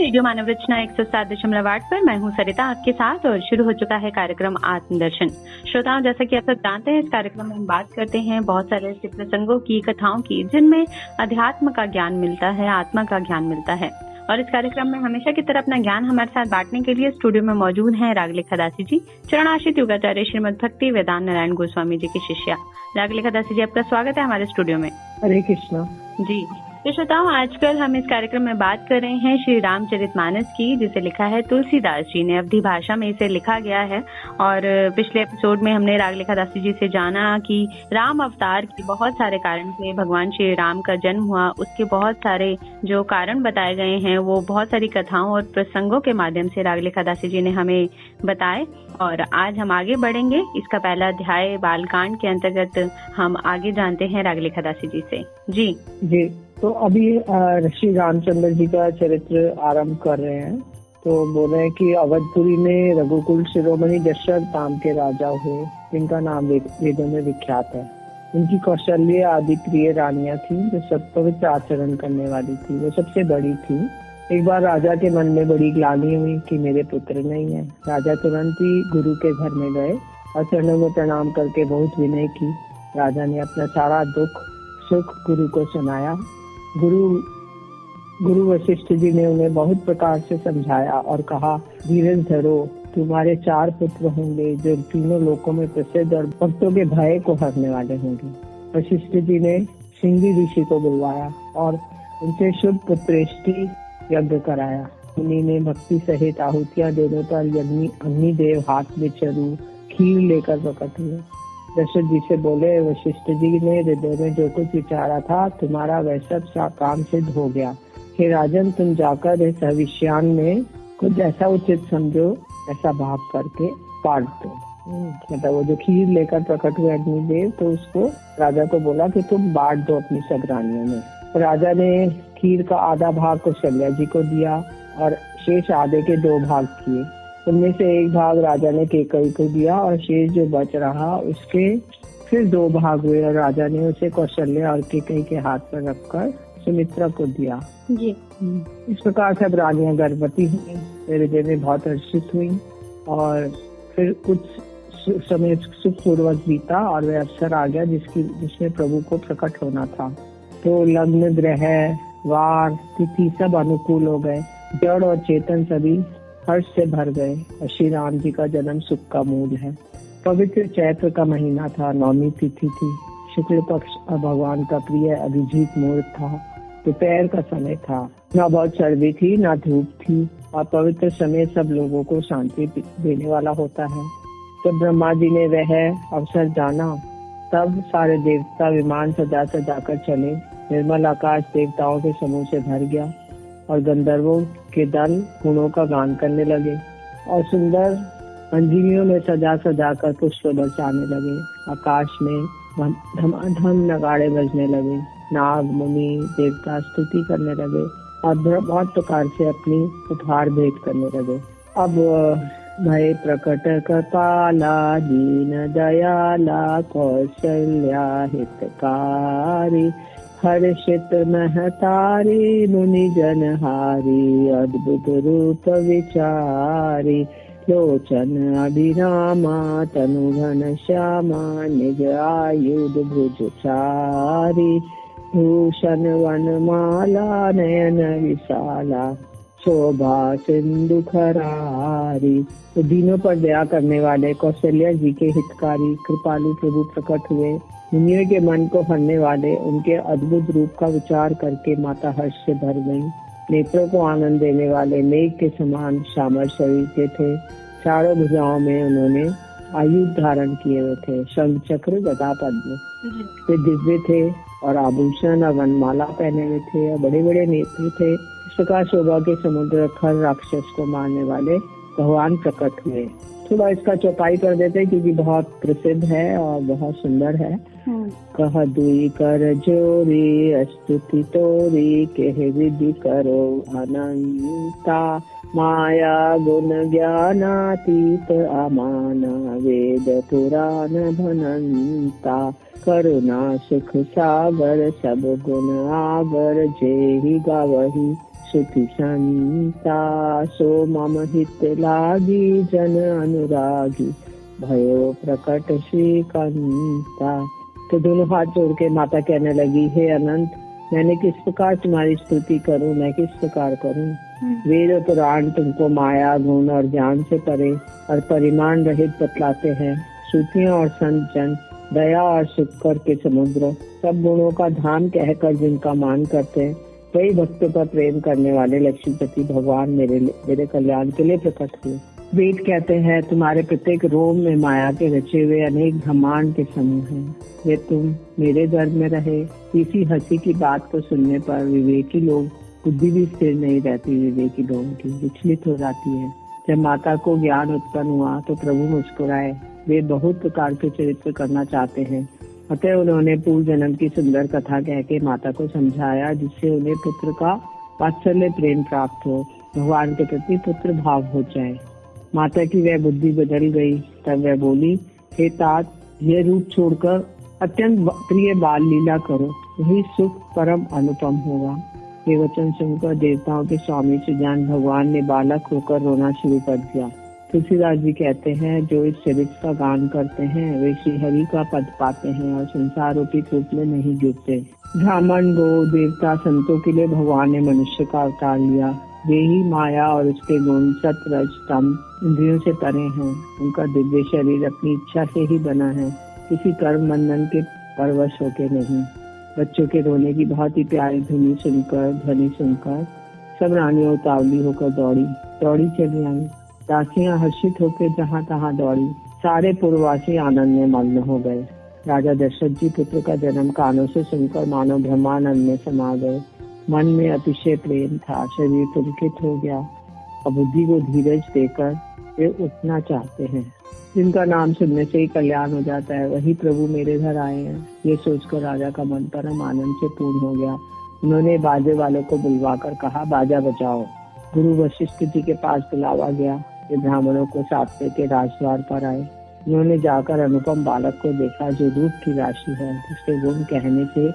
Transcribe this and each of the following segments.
Radio मानव रचना 107.8 पर मैं हूं सरिता आपके साथ और शुरू हो चुका है कार्यक्रम आत्मदर्शन। श्रोताओं, जैसा कि आप सब जानते हैं, इस कार्यक्रम में हम बात करते हैं बहुत सारे ऐसे प्रसंगों की, कथाओं की, जिनमें अध्यात्म का ज्ञान मिलता है, आत्मा का ज्ञान मिलता है। और इस कार्यक्रम में हमेशा की तरह अपना ज्ञान हमारे साथ बांटने के लिए स्टूडियो में मौजूद हैं रागलेखा दासी जी, चरणाश्रित योगाचार्य श्रीमद भक्ति वेदांत नारायण गोस्वामी जी की शिष्या। रागलेखा दासी जी, आपका स्वागत है हमारे स्टूडियो में। हरे कृष्णा जी। तो श्रोताओं, आजकल हम इस कार्यक्रम में बात कर रहे हैं श्री रामचरितमानस की, जिसे लिखा है तुलसीदास जी ने। अवधी भाषा में इसे लिखा गया है। और पिछले एपिसोड में हमने रागलेखा दासी जी से जाना कि राम अवतार के बहुत सारे कारण से भगवान श्री राम का जन्म हुआ, उसके बहुत सारे जो कारण बताए गए हैं वो बहुत सारी कथाओं और प्रसंगों के माध्यम से रागलेखा दासी जी ने हमें बताए। और आज हम आगे बढ़ेंगे। इसका पहला अध्याय बालकांड के अंतर्गत हम आगे जानते हैं रागलेखा दासी जी से। जी। तो अभी श्री रामचंद्र जी का चरित्र आरंभ कर रहे हैं। तो बोल रहे हैं कि अवधपुरी में रघुकुल शिरोमणि दशरथ नाम के राजा हुए, जिनका नाम वेदों में विख्यात है। उनकी कौशल्य आदि प्रिय रानियां थी, जो सत्पवित्र आचरण करने वाली थी। वो सबसे बड़ी थी। एक बार राजा के मन में बड़ी ग्लानि हुई कि मेरे पुत्र नहीं है। राजा तुरंत ही गुरु के घर में गए और चरणों में प्रणाम करके बहुत विनय की। राजा ने अपना सारा दुख सुख गुरु को सुनाया। गुरु वशिष्ठ जी ने उन्हें बहुत प्रकार से समझाया और कहा, धीरज धरो, तुम्हारे 4 पुत्र होंगे जो तीनों लोकों में प्रसिद्ध और भक्तों के भय को हरने वाले होंगे। वशिष्ठ जी ने सिंगी ऋषि को बुलवाया और उनसे शुभ पुत्रेष्टि यज्ञ कराया। उन्हीं ने भक्ति सहित आहुतियां देने पर अग्निदेव हाथ में चरु खीर लेकर प्रकट हुए। दशरथ जी से बोले, वशिष्ठ जी ने हृदय में जो कुछ विचारा था, तुम्हारा वह सब काम सिद्ध हो गया। हे राजन, तुम जाकर इस हविष्यान में कुछ ऐसा उचित समझो, ऐसा भाव करके बांट दो। मतलब वो जो खीर लेकर प्रकट हुए अग्निदेव, तो उसको राजा को बोला कि तुम बांट दो अपनी सब रानियों में। राजा ने खीर का आधा भाग कौशल्या जी को दिया और शेष आधे के 2 भाग किए। उनमें से एक भाग राजा ने केकई को दिया और शेष जो बच रहा उसके फिर 2 भाग हुए और राजा ने उसे कौशल्या और केकई के हाथ पर रखकर सुमित्रा को दिया। जी। इस प्रकार सब रानियां गर्भवती हुई, हृदय में बहुत हर्षित हुई। और फिर कुछ समय सुखपूर्वक बीता और वह अवसर आ गया जिसमें प्रभु को प्रकट होना था। तो लग्न, ग्रह, वार, तिथि सब अनुकूल हो गए। जड़ और चेतन सभी हर्ष से भर गए। और श्री राम जी का जन्म सुख का मूल है। पवित्र चैत्र का महीना था, 9वीं तिथि थी। शुक्ल पक्ष भगवान का प्रिय अभिजीत मुहूर्त था। दोपहर का समय था। न बहुत सर्दी थी, न धूप थी। और पवित्र समय सब लोगों को शांति देने वाला होता है। जब ब्रह्मा जी ने वह अवसर जाना, तब सारे देवता विमान सजा कर चले। निर्मल आकाश देवताओं के समूह से भर गया और गंधर्वों के दल गुणों का गान करने लगे और सुंदर अंजलियों में सजा कर पुष्प बरसाने लगे। आकाश में धमाधम नगाड़े बजने लगे। नाग मुनि देवता स्तुति करने लगे और बहुत प्रकार से अपनी उपहार भेंट करने लगे। अब भय प्रकट कृपाला दीन दयाला कौशल्या हितकारी हर्षित महतारी मुनि जनहारी अद्भुत रूप विचारी लोचन अभिरामा तनु घन श्यामा निज आयुध भुज चारी भूषण वनमाला नयन विशाला शोभा सिंधु खरारी। तो दीनों पर दया करने वाले कौशल्या जी के हितकारी कृपालु प्रभु प्रकट हुए। मुनियों के मन को हरने वाले उनके अद्भुत रूप का विचार करके माता हर्ष से भर गई। नेत्रों को आनंद देने वाले मेघ के समान श्यामल शरीर के थे। चारों भुजाओं में उन्होंने आयुध धारण किए हुए थे। शंख चक्र गदा पद्म वे दिव्य थे और आभूषण और वनमाला पहने हुए थे और बड़े बड़े नेत्र थे। इस प्रकार शोभा के समुद्र खर राक्षस को मारने वाले भगवान प्रकट हुए। थोड़ा इसका चौपाई कर देते क्योंकि बहुत प्रसिद्ध है और बहुत सुंदर है। कह दुई कर जोरी स्तुति तोरी कह विधि करो अनंता माया गुण ज्ञानातीत अमाना वेद पुराण भनंता करुणा सुख सागर सब गुण आगर जेहि गावहि श्रुति संता सो मम हित लागी जन अनुरागी भयो प्रकट श्रीकांता। तो दोनों हाथ जोड़ के माता कहने लगी, हे अनंत, मैंने किस प्रकार तुम्हारी स्तुति करूं, मैं किस प्रकार करूं। वेद और पुराण तुमको माया गुण और ज्ञान से परे और परिमाण रहित बतलाते हैं। श्रुतियां और संत जन दया और सुख के समुद्र सब गुणों का धाम कहकर जिनका मान करते हैं, वही भक्तों पर प्रेम करने वाले लक्ष्मीपति भगवान मेरे कल्याण के लिए प्रकट हुए। वेद कहते हैं, तुम्हारे प्रत्येक रोम में माया के रचे हुए अनेक ब्रह्मांड के समूह हैं। वे तुम मेरे गर्भ में रहे। इसी हंसी की बात को सुनने पर विवेकी लोग बुद्धि भी स्थिर नहीं रहती, विवेकी लोगों की विचलित हो जाती है। जब माता को ज्ञान उत्पन्न हुआ तो प्रभु मुस्कुराए। वे बहुत प्रकार के चरित्र करना चाहते हैं, अतः उन्होंने पूर्व जन्म की सुंदर कथा कह के माता को समझाया, जिससे उन्हें पुत्र का वात्सल्य प्रेम प्राप्त हो, भगवान के प्रति पुत्र भाव हो जाए। माता की वह बुद्धि बदल गई। तब वह बोली, हे तात, यह रूप छोड़कर अत्यंत प्रिय बाल लीला करो, वही सुख परम अनुपम होगा। ये वचन सुनकर देवताओं के स्वामी सुजान भगवान ने बालक होकर रोना शुरू कर दिया। तुलसीदास जी कहते हैं, जो इस चरित्र का गान करते हैं वे श्री हरि का पद पाते हैं और संसार रूपी कूप में नहीं गिरते। ब्राह्मण, गो, देवता, संतों के लिए भगवान ने मनुष्य का अवतार लिया। वे ही माया और उसके गुण सत रज तम इंद्रियों से परे हैं। उनका दिव्य शरीर अपनी इच्छा से ही बना है, किसी कर्म बंधन के परवश होके नहीं। बच्चों के रोने की बहुत ही प्यारी ध्वनि सुनकर सब रानियां उतावली होकर दौड़ी चली आई। दासियां हर्षित होकर जहाँ तहाँ दौड़ी। सारे पूर्ववासी आनंद में मग्न हो गए। राजा दशरथ जी पुत्र का जन्म कानों से सुनकर मानो ब्रह्मानंद में समा गए। मन में अतिशय प्रेम था, शरीर पुलकित हो गया और बुद्धि को धीरज देकर वे उठना चाहते हैं। जिनका नाम सुनने से ही कल्याण हो जाता है, वही प्रभु मेरे घर आए हैं। ये सोचकर राजा का मन परम आनंद से पूर्ण हो गया। उन्होंने बाजे वालों को बुलवाकर कहा, बाजा बजाओ। गुरु वशिष्ठ जी के पास बुलावा गया। वे ब्राह्मणों को साथ लेके राजद्वार पर आए। उन्होंने जाकर अनुपम बालक को देखा, जो रूप की राशि है, जिसके गुण कहने से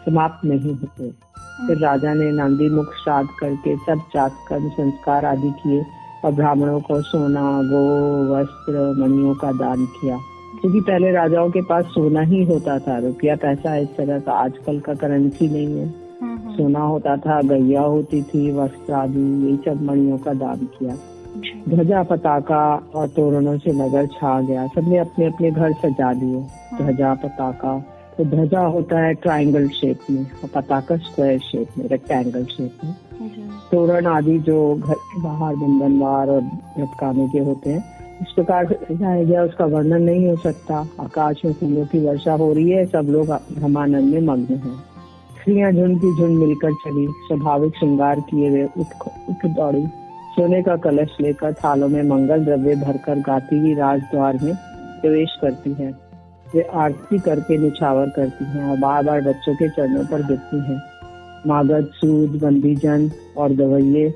समाप्त नहीं होते। फिर राजा ने नंदी मुख श्राद्ध करके सब जातकर्म संस्कार आदि किए और ब्राह्मणों को सोना, गो, वस्त्र, मणियों का दान किया। क्योंकि पहले राजाओं के पास सोना ही होता था, रुपया पैसा इस तरह का आजकल का करेंसी नहीं है। सोना होता था, गैया होती थी, वस्त्र आदि, यही सब मणियों का दान किया। ध्वजा, पताका और तोरणों से नगर छा गया। सबने अपने अपने घर सजा लिए। ध्वजा, पताका, तो ध्वजा होता है ट्रायंगल शेप में और पताका स्क्वायर शेप में, रेक्टेंगल शेप में। तोरण आदि जो घर के बाहर बंधनवार और लटकाने के होते हैं, इस प्रकार सजाया गया, उसका वर्णन नहीं हो सकता। आकाश में फूलों की वर्षा हो रही है, सब लोग ब्रह्मानंद में मग्न हैं। स्त्रियां झुंड की झुंड मिलकर चली, स्वाभाविक श्रृंगार किए हुए उठ दौड़ी। सोने का कलश लेकर थालों में मंगल द्रव्य भरकर गाती हुई राजद्वार में प्रवेश करती है। वे आरती करके निछावर करती हैं और बार बार बच्चों के चरणों पर गिरती हैं। मागध, सूद, बंदीजन और गवैये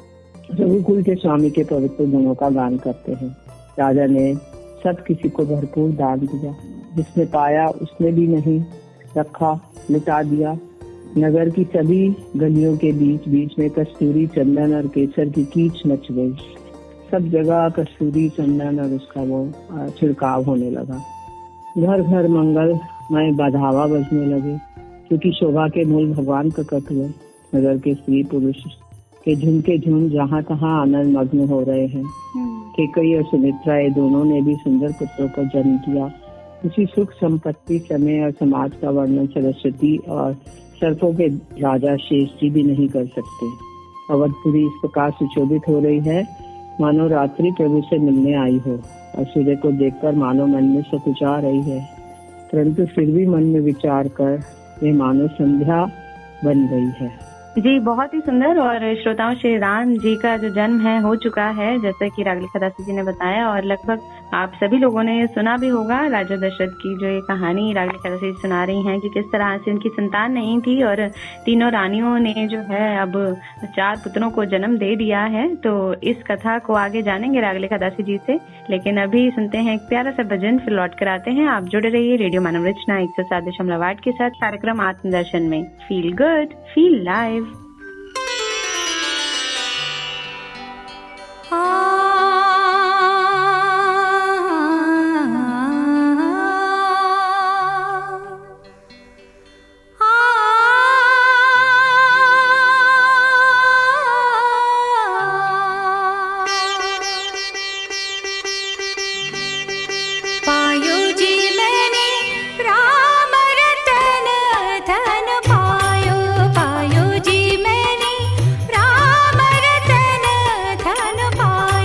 रघुकुल के स्वामी के पवित्र गुणों का गान करते हैं। राजा ने सब किसी को भरपूर दान दिया। जिसने पाया उसने भी नहीं रखा, लुटा दिया। नगर की सभी गलियों के बीच बीच में कस्तूरी, चंदन और केसर की कीच मच गई। सब जगह कस्तूरी, चंदन और उसका वो छिड़काव होने लगा। घर घर मंगलमय बधावा बजने लगे, क्योंकि शोभा के मूल भगवान प्रकट हुए। नगर के स्त्री पुरुष के झुंड के झुंड जहाँ तहाँ आनंद मग्न हो रहे हैं। केकई और सुमित्रा, ये दोनों ने भी सुंदर पुत्रों को जन्म किया। उसी सुख संपत्ति, समय और समाज का वर्णन सरस्वती और सर्पों के राजा शेष जी भी नहीं कर सकते। अवधपुरी इस प्रकार सुशोभित हो रही है, मानो रात्रि प्रभु से मिलने आई हो, और सूर्य को देखकर मानो मन में सकुचा रही है। परंतु फिर भी मन में विचार कर ये मानो संध्या बन गई है। जी, बहुत ही सुंदर। और श्रोताओं, श्री राम जी का जो जन्म है हो चुका है, जैसा कि रागलिखा दासी जी ने बताया, और लगभग आप सभी लोगों ने सुना भी होगा राजा दशरथ की जो ये कहानी रागलिखा दासी सुना रही हैं कि किस तरह से उनकी संतान नहीं थी और तीनों रानियों ने जो है अब 4 पुत्रों को जन्म दे दिया है। तो इस कथा को आगे जानेंगे रागलिखा दासी जी से, लेकिन अभी सुनते हैं एक प्यारा सा भजन, फिर लौट कर आते हैं। आप जुड़े रहिए रेडियो मानव रचना 107.8 के साथ कार्यक्रम आत्मदर्शन में। Feel good, feel live. पायो जी मैंने राम रतन धन पायो।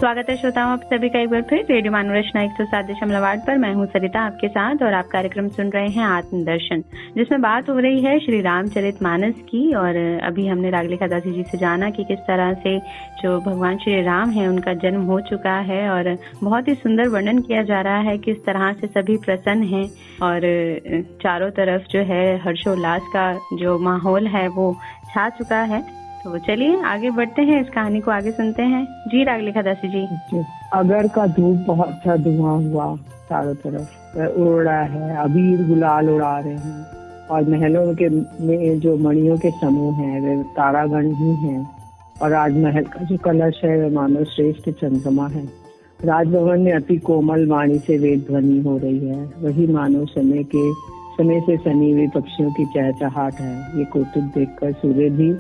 स्वागत है श्रोताओं आप सभी का एक बार फिर रेडियो मानवरचना 107.8 पर। मैं हूं सरिता आपके साथ और आप कार्यक्रम सुन रहे हैं आत्मदर्शन, जिसमें बात हो रही है श्री रामचरितमानस की। और अभी हमने रागलेखा दासी जी से जाना कि किस तरह से जो भगवान श्री राम है उनका जन्म हो चुका है और बहुत ही सुंदर वर्णन किया जा रहा है किस तरह से सभी प्रसन्न हैं और चारों तरफ जो है हर्षोल्लास का जो माहौल है वो छा चुका है। तो चलिए आगे बढ़ते हैं, इस कहानी को आगे सुनते हैं। जी रागलेखा दासी जी। अगर का धूप बहुत सा धुआं हुआ, चारों तरफ उड़ रहा है, अबीर गुलाल उड़ा रहे हैं और महलों के में जो मणियों के समूह हैं वे तारागण ही हैं और राजमहल का जो कलश है वह मानो श्रेष्ठ चंद्रमा है। राजभवन में अति कोमल वाणी से वेद ध्वनि हो रही है, वही मानो समय से सनी हुई पक्षियों की चहचहाट है। ये कौतुक देखकर सूर्य भी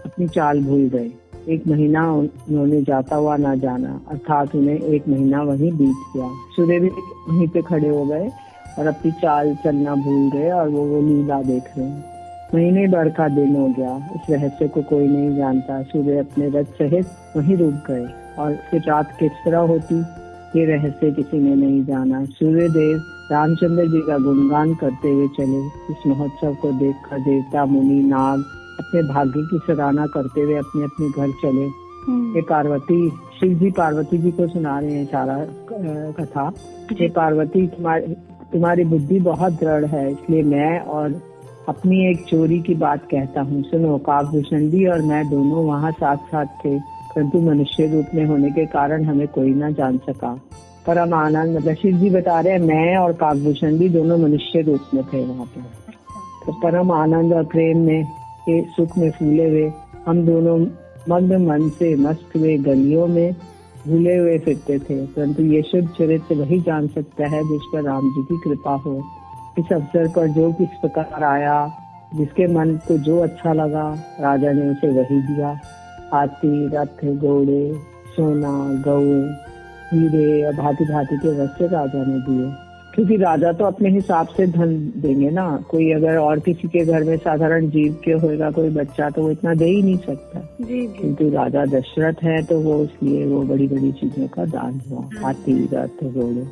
अपनी चाल भूल गए। एक महीना उन्होंने जाता हुआ ना जाना, अर्थात उन्हें एक महीना वहीं बीत गया। सूर्य भी वहीं पे खड़े हो गए और अपनी चाल चलना भूल गए और वो लीला देख रहे हैं। महीने भर का दिन हो गया, इस रहस्य को कोई नहीं जानता। सूर्य अपने रथ सहित वहीं रुक गए और फिर रात किस तरह होती ये रहस्य किसी ने नहीं जाना। सूर्य देव रामचंद्र जी का गुणगान करते हुए चले। इस महोत्सव को देखकर देवता मुनि नाग अपने भाग्य की सराहना करते हुए अपने अपने घर चले। ये पार्वती, शिव जी पार्वती जी को सुना रहे हैं सारा कथा। ये पार्वती तुम्हारी बुद्धि बहुत दृढ़ है, इसलिए मैं और अपनी एक चोरी की बात कहता हूँ। सुनो, काकभूषणी और मैं दोनों वहाँ साथ साथ थे, परंतु मनुष्य रूप में होने के कारण हमें कोई न जान सका। परम आनंद, मतलब शिव जी बता रहे हैं मैं और काकभूषणी दोनों मनुष्य रूप में थे वहाँ पे। तो परम आनंद और प्रेम में के सुख में फूले हुए हम दोनों मग्न मन से मस्त हुए गलियों में भूले हुए फिरते थे, परंतु ये शुभ चरित्र वही जान सकता है जिस पर राम जी की कृपा हो। इस अवसर पर जो किस प्रकार आया, जिसके मन को जो अच्छा लगा, राजा ने उसे वही दिया। हाथी, रथ, घोड़े, सोना, गौ, हीरे और भांति भांति के वस्त्र राजा ने दिए, क्योंकि राजा तो अपने हिसाब से धन देंगे ना। कोई अगर और किसी के घर में साधारण जीव के होगा कोई बच्चा तो वो इतना दे ही नहीं सकता। किंतु राजा दशरथ है तो वो इसलिए वो बड़ी बड़ी चीजों का दान हुआ। हाथी, रथ, घोड़े।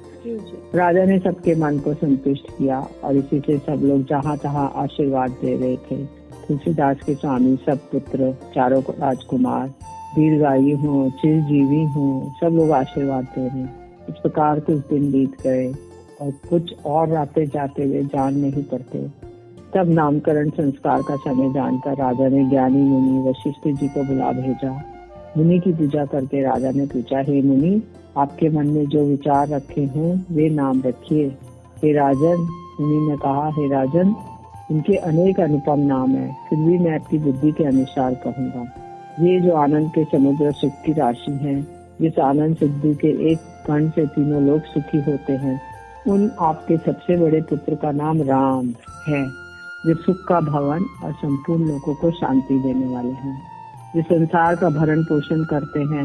राजा ने सबके मन को संतुष्ट किया और इसी से सब लोग जहाँ तहाँ आशीर्वाद दे रहे थे। तुलसीदास के स्वामी सब पुत्र, चारों राजकुमार दीर्घायु हो, चिरजीवी हो, सब लोग आशीर्वाद दे रहे। इस प्रकार कुछ दिन बीत गए और कुछ और आते जाते हुए जान नहीं पड़ते। तब नामकरण संस्कार का समय जानकर राजा ने ज्ञानी मुनि वशिष्ठ जी को बुला भेजा। मुनि की पूजा करके राजा ने पूछा, हे मुनि, आपके मन में जो विचार रखे हैं वे नाम रखिए। हे राजन, मुनि ने कहा, हे राजन, इनके अनेक अनुपम नाम है, फिर भी मैं अपनी बुद्धि के अनुसार कहूँगा। ये जो आनंद के समुद्र सुख की राशि है, जिस आनंद सिद्धू के एक कण से तीनों लोग सुखी होते हैं, उन आपके सबसे बड़े पुत्र का नाम राम है, जो सुख का भवन और संपूर्ण लोगों को शांति देने वाले हैं, जो संसार का भरण पोषण करते हैं।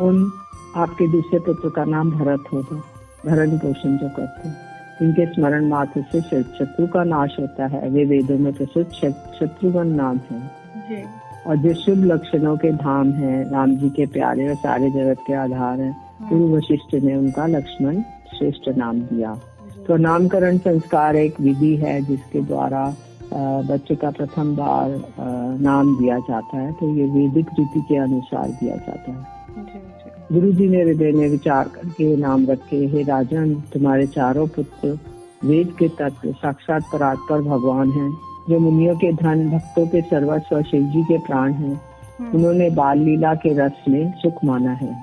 उन आपके दूसरे पुत्र का नाम भरत होगा, भरण पोषण जो करते हैं। इनके स्मरण मात्र से शत्रु का नाश होता है। वे वेदों में प्रसिद्ध शत्रुघ्न नाम है और जो शुभ लक्षणों के धाम है, राम जी के प्यारे और सारे जगत के आधार है। पूर्व वशिष्ठ ने उनका लक्ष्मण श्रेष्ठ नाम दिया। तो नामकरण संस्कार एक विधि है जिसके द्वारा बच्चे का प्रथम बार नाम दिया जाता है। तो ये वैदिक रीति के अनुसार दिया जाता है। गुरु जी ने हृदय में विचार करके नाम रखे, हे राजन, तुम्हारे चारों पुत्र वेद के तत्व साक्षात परात्पर भगवान हैं, जो मुनियों के धन, भक्तों के सर्वस्व, शिव जी के प्राण हैं। उन्होंने बाल लीला के रस में सुख माना है।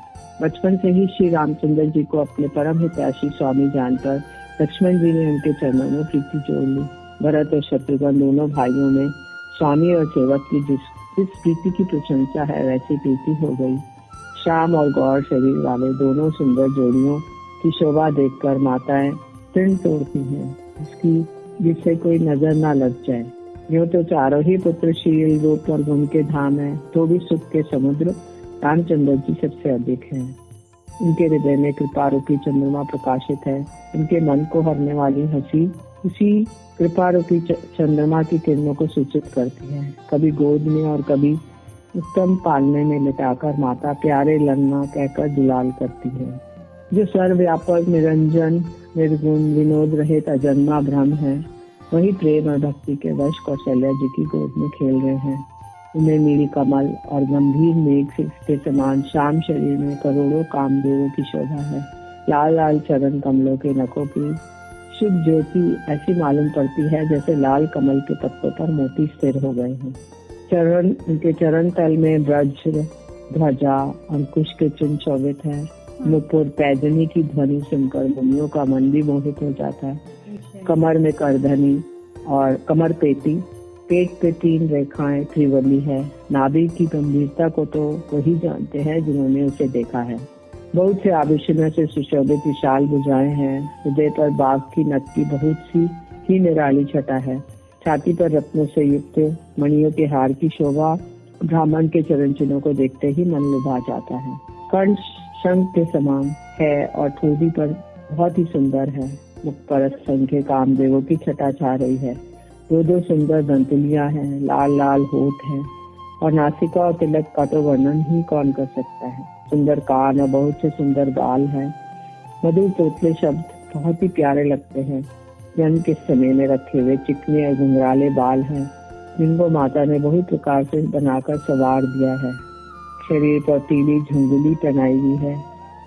बचपन से ही श्री रामचंद्र जी को अपने परम हितैषी स्वामी जानकर लक्ष्मण जी ने उनके चरणों में प्रीति जोड़ ली। भरत और शत्रुघ्न दोनों भाइयों में स्वामी और सेवक की जिस प्रीति की प्रशंसा है वैसी प्रीति हो गई। श्याम और गौर शरीर वाले दोनों सुंदर जोड़ियों की शोभा देखकर माताएं तृण तोड़ती हैं, जिससे कोई नजर ना लग जाए। यूं तो चारों ही पुत्र शील, रूप और गुण के धाम है, तो भी सुख के समुद्र रामचंद्र जी सबसे अधिक है। उनके हृदय में कृपा रूपी चंद्रमा प्रकाशित है। उनके मन को हरने वाली हंसी उसी कृपा रूपी चंद्रमा की किरणों को सूचित करती है। कभी गोद में और कभी उत्तम पालने में लिटाकर माता प्यारे लन्ना कहकर दुलाल करती है। जो सर्वव्यापक, निरंजन, निर्गुण, विनोद रहित अजन्मा ब्रह्म है, वही प्रेम और भक्ति के वश कौशल्या जी की गोद में खेल रहे हैं। उन्हें नीली कमल और गंभीर मेघ के समान श्याम शरीर में करोड़ों कामदेवों की शोभा है। लाल लाल चरण कमलों के नखों की शुभ ज्योति ऐसी मालूम पड़ती है जैसे लाल कमल के पत्तों पर मोती स्थिर हो गए हैं। उनके चरण तल में वज्र, ध्वजा, अंकुश के चिन्ह शोभित है। नुपुर, पैजनी की ध्वनि सुनकर मुनियों का मन भी मोहित हो जाता है। कमर में करधनी और कमर पेटी, पेट पे 3 रेखाएं त्रिवली है। नाभि की गंभीरता को तो वही जानते हैं जिन्होंने उसे देखा है। बहुत से आभूषणों से सुशोभित विशाल भुजाएं हैं। हृदय पर बाघ की नख की बहुत सी ही निराली छटा है। छाती पर रत्नों से युक्त मणियों के हार की शोभा ब्राह्मण के चरण चिन्हों को देखते ही मन लुभा जाता है। कंठ शंख के समान है और ठोड़ी पर बहुत ही सुंदर है। मुख पर असंख्य कामदेवों की छटा छा रही है। 2 सुंदर दंतुलियां हैं, लाल लाल होठ हैं और नासिका और तिलक का तो वर्णन ही कौन कर सकता है। सुंदर कान और बहुत से सुंदर गाल हैं। मधुर तोतले शब्द बहुत ही प्यारे लगते हैं। जन्म के समय में रखे हुए चिकने और घुंघराले बाल हैं, जिनको माता ने बहुत प्रकार से बनाकर संवार दिया है। शरीर पर पीली झुंगली पहनाई हुई है।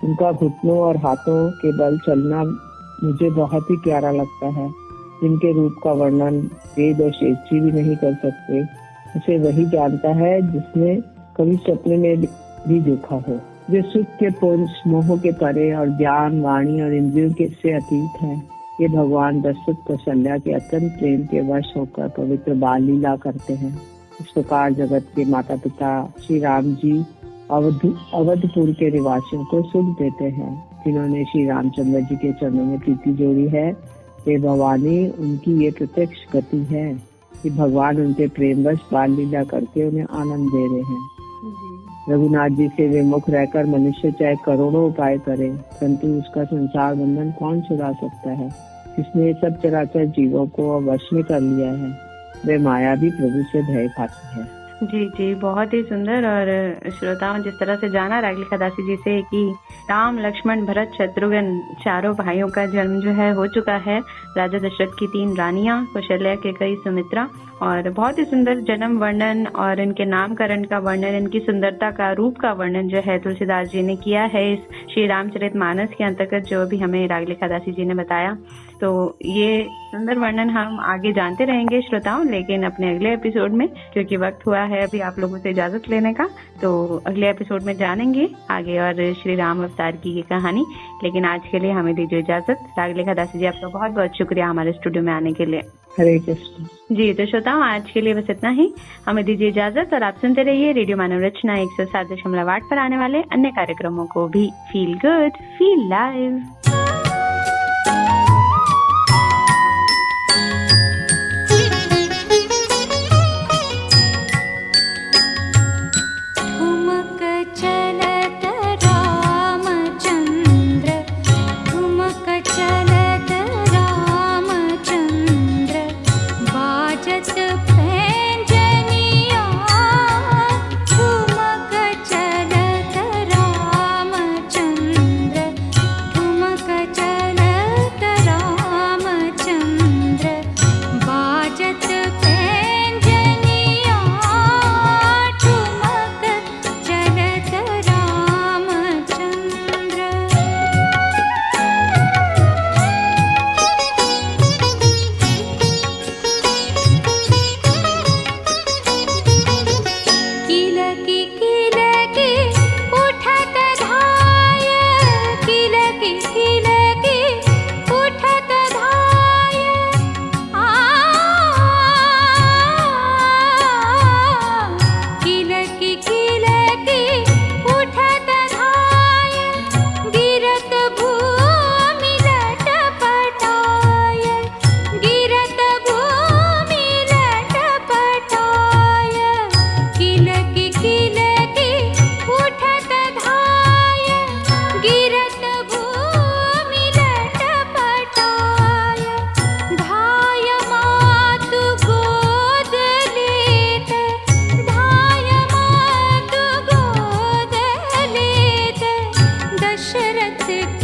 उनका घुटनों और हाथों के बल चलना मुझे बहुत ही प्यारा लगता है। जिनके रूप का वर्णन वेद और शेषजी भी नहीं कर सकते। उसे वही जानता है जिसने कभी सपने में भी देखा हो। जो सुख के पुंज, मोह के परे और ज्ञान, वाणी और इंद्रियों के से अतीत है। ये भगवान दशरथ कौशल्या के अत्यंत प्रेम के वश होकर पवित्र बाल लीला करते हैं। इस प्रकार जगत के माता पिता श्री राम जी अवधपुर के निवासियों को सुख देते हैं। जिन्होंने श्री रामचंद्र जी के चरणों में प्रीति जोड़ी है, वे भवानी उनकी ये प्रत्यक्ष गति है कि भगवान उनके प्रेमवश बाल लीला करके उन्हें आनंद दे रहे हैं। रघुनाथ जी से विमुख रहकर मनुष्य चाहे करोड़ों उपाय करे, परंतु उसका संसार बंधन कौन छुड़ा सकता है। जिसने सब चराचर जीवों को वश में कर लिया है, वे माया भी प्रभु से भय खाती है। जी जी, बहुत ही सुंदर। और श्रोताओं, जिस तरह से जाना रागलिखा दासी जी से कि राम, लक्ष्मण, भरत, शत्रुघ्न 4 भाइयों का जन्म जो है हो चुका है। राजा दशरथ की 3 रानियां, कौशल्या के कई सुमित्रा, और बहुत ही सुंदर जन्म वर्णन और इनके नामकरण का वर्णन, इनकी सुंदरता का, रूप का वर्णन जो है तुलसीदास जी ने किया है इस श्री रामचरितमानस के अंतर्गत, जो भी हमें रागलिखा दासी जी ने बताया। तो ये सुंदर वर्णन हम आगे जानते रहेंगे श्रोताओं, लेकिन अपने अगले एपिसोड में, क्योंकि वक्त हुआ है अभी आप लोगों से इजाजत लेने का, तो अगले एपिसोड में जानेंगे आगे और श्री राम अवतार की ये कहानी। लेकिन आज के लिए हमें दीजिए इजाजत। रागलिखा दासी जी, आपका बहुत बहुत शुक्रिया हमारे स्टूडियो में आने के लिए। हरे कृष्ण जी। तो श्रोताओं, आज के लिए बस इतना ही। हमें दीजिए इजाजत और आप सुनते रहिए रेडियो मानव रचना 107.8 पर आने वाले अन्य कार्यक्रमों को भी। Feel good, feel live. ठुमक चलत दशरथ